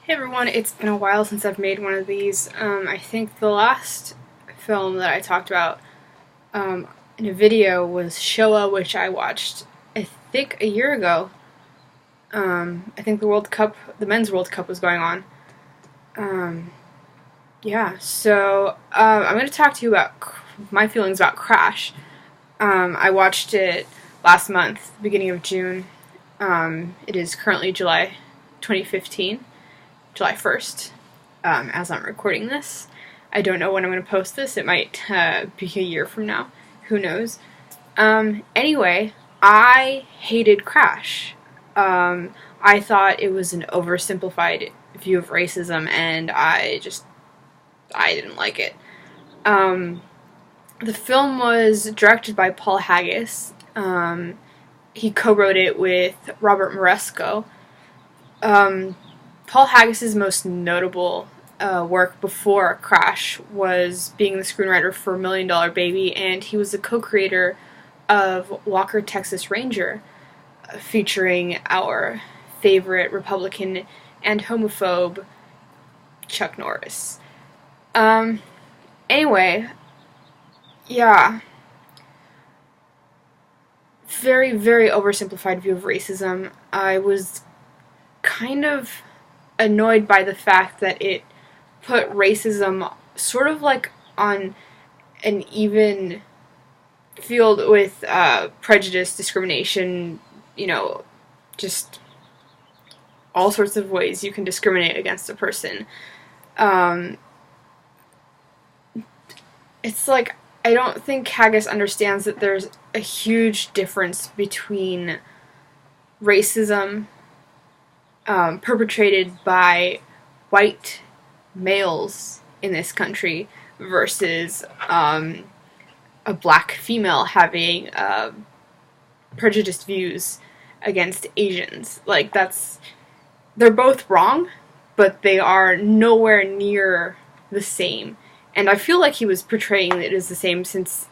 Hey everyone, it's been a while since I've made one of these. I think the last film that I talked about in a video was Showa, which I watched, I think, a year ago. I think the World Cup, the Men's World Cup was going on. Um, yeah, so I'm going to talk to you about my feelings about Crash. I watched it last month, beginning of June. It is currently July 2015. July 1st, as I'm recording this. I don't know when I'm going to post this. It might be a year from now. Who knows? Anyway, I hated Crash. I thought it was an oversimplified view of racism, and I didn't like it. The film was directed by Paul Haggis. He co-wrote it with Robert Moresco. Paul Haggis' most notable work before Crash was being the screenwriter for $1 Million Baby, and he was the co-creator of Walker, Texas Ranger, featuring our favorite Republican and homophobe Chuck Norris. Anyway, yeah. Very, very oversimplified view of racism. I was kind of annoyed by the fact that it put racism sort of like on an even field with prejudice, discrimination, just all sorts of ways you can discriminate against a person. It's like, I don't think Haggis understands that there's a huge difference between racism perpetrated by white males in this country versus a black female having prejudiced views against Asians. Like, they're both wrong, but they are nowhere near the same. And I feel like he was portraying it as the same, since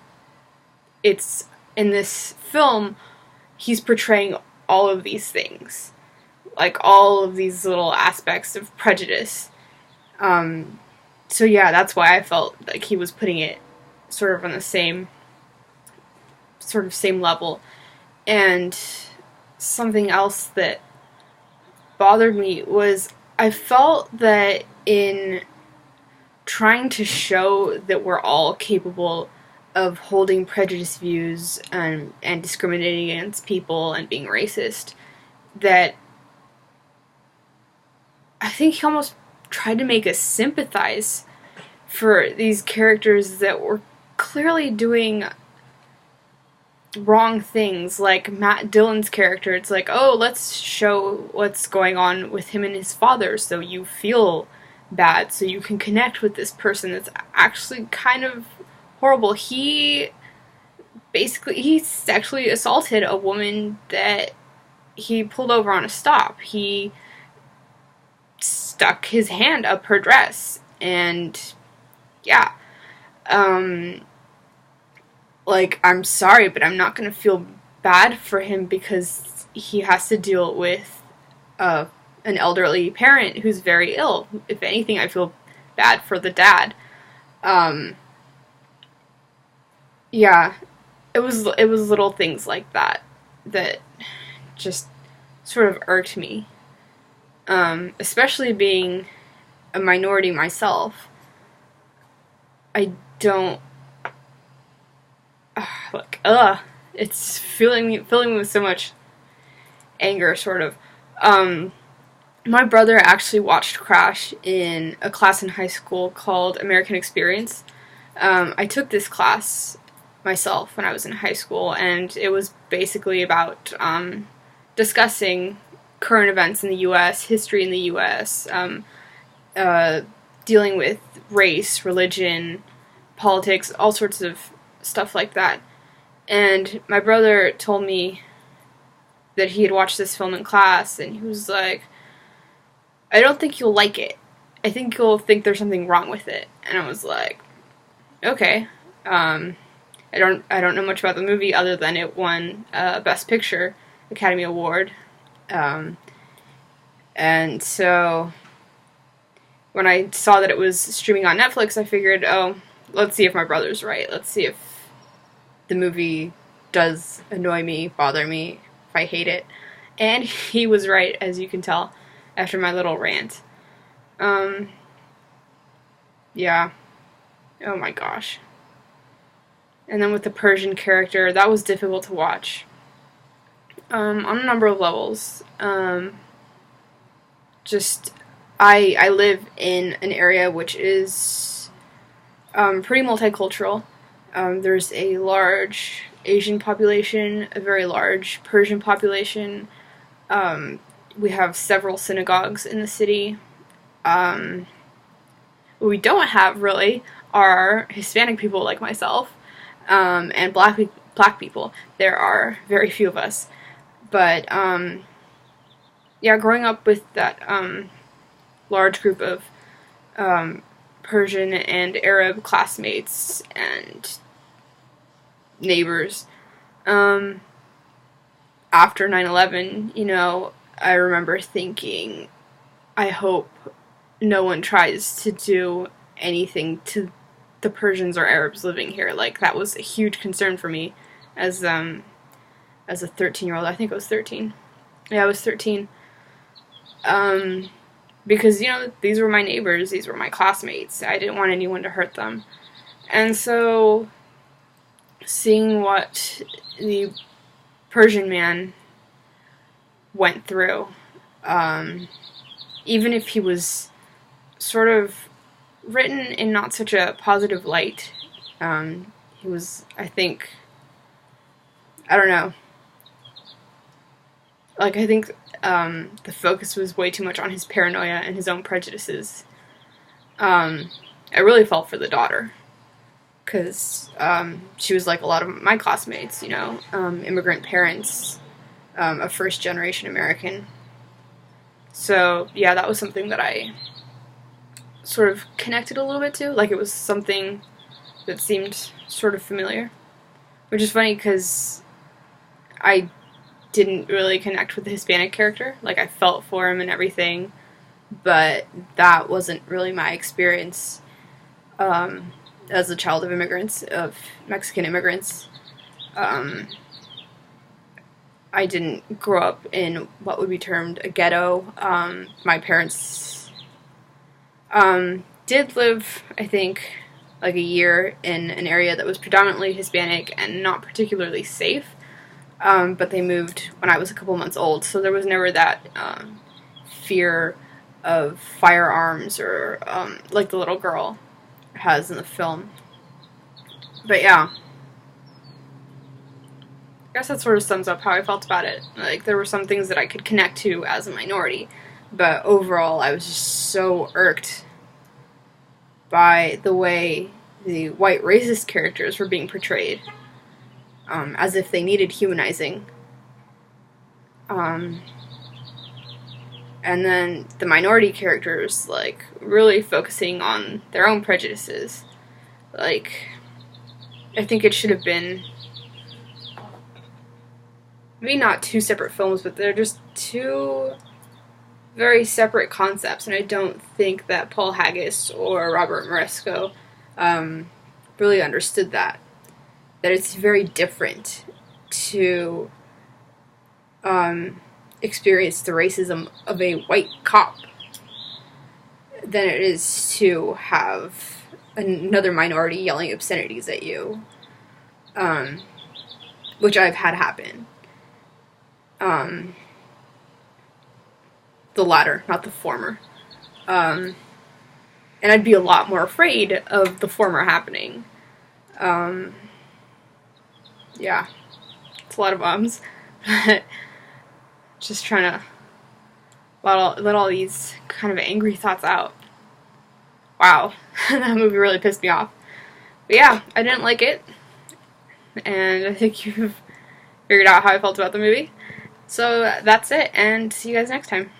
it's in this film, he's portraying all of these things. Like, all of these little aspects of prejudice. So yeah, that's why I felt like he was putting it sort of on the same level. And something else that bothered me was, I felt that in trying to show that we're all capable of holding prejudiced views and discriminating against people and being racist, that I think he almost tried to make us sympathize for these characters that were clearly doing wrong things. Like Matt Dillon's character, it's like, oh, let's show what's going on with him and his father so you feel bad, so you can connect with this person that's actually kind of horrible. He sexually assaulted a woman that he pulled over on a stop. He stuck his hand up her dress, and yeah, like, I'm sorry, but I'm not gonna feel bad for him because he has to deal with an elderly parent who's very ill. If anything, I feel bad for the dad. Yeah, it was little things like that that just sort of irked me. Especially being a minority myself, I don't, it's filling me with so much anger, sort of. My brother actually watched Crash in a class in high school called American Experience. I took this class myself when I was in high school, and it was basically about discussing current events in the U.S., history in the U.S., dealing with race, religion, politics, all sorts of stuff like that. And my brother told me that he had watched this film in class, and he was like, I don't think you'll like it. I think you'll think there's something wrong with it. And I was like, okay. I don't know much about the movie other than it won Best Picture Academy Award. And so when I saw that it was streaming on Netflix, I figured, oh, let's see if my brother's right. Let's see if the movie does annoy me, bother me, if I hate it. And he was right, as you can tell, after my little rant. Yeah. Oh my gosh. And then with the Persian character, that was difficult to watch. On a number of levels. I live in an area which is pretty multicultural. There's a large Asian population, a very large Persian population. We have several synagogues in the city. What we don't have, really, are Hispanic people like myself, and black people. There are very few of us. But, yeah, growing up with that large group of Persian and Arab classmates and neighbors, after 9/11, you know, I remember thinking, I hope no one tries to do anything to the Persians or Arabs living here. Like, that was a huge concern for me as a 13-year-old. I think I was 13. Yeah, I was 13. Because, you know, these were my neighbors, these were my classmates. I didn't want anyone to hurt them. And so, seeing what the Persian man went through, even if he was sort of written in not such a positive light, he was, I think, I don't know, like, I think the focus was way too much on his paranoia and his own prejudices. I really felt for the daughter, because she was like a lot of my classmates, you know, immigrant parents, a first-generation American. So, yeah, that was something that I sort of connected a little bit to. Like, it was something that seemed sort of familiar. Which is funny, because I didn't really connect with the Hispanic character. Like, I felt for him and everything, but that wasn't really my experience as a child of immigrants, of Mexican immigrants. I didn't grow up in what would be termed a ghetto. My parents did live, I think, like a year in an area that was predominantly Hispanic and not particularly safe. But they moved when I was a couple months old, so there was never that fear of firearms or like the little girl has in the film. But yeah, I guess that sort of sums up how I felt about it. Like, there were some things that I could connect to as a minority, but overall I was just so irked by the way the white racist characters were being portrayed. As if they needed humanizing. And then the minority characters, like, really focusing on their own prejudices. Like, I think it should have been maybe not two separate films, but they're just two very separate concepts, and I don't think that Paul Haggis or Robert Moresco really understood that. That it's very different to experience the racism of a white cop than it is to have another minority yelling obscenities at you, which I've had happen. The latter, not the former. And I'd be a lot more afraid of the former happening. Yeah, it's a lot of ums, but just trying to let all these kind of angry thoughts out. Wow, that movie really pissed me off. But yeah, I didn't like it, and I think you've figured out how I felt about the movie. So that's it, and see you guys next time.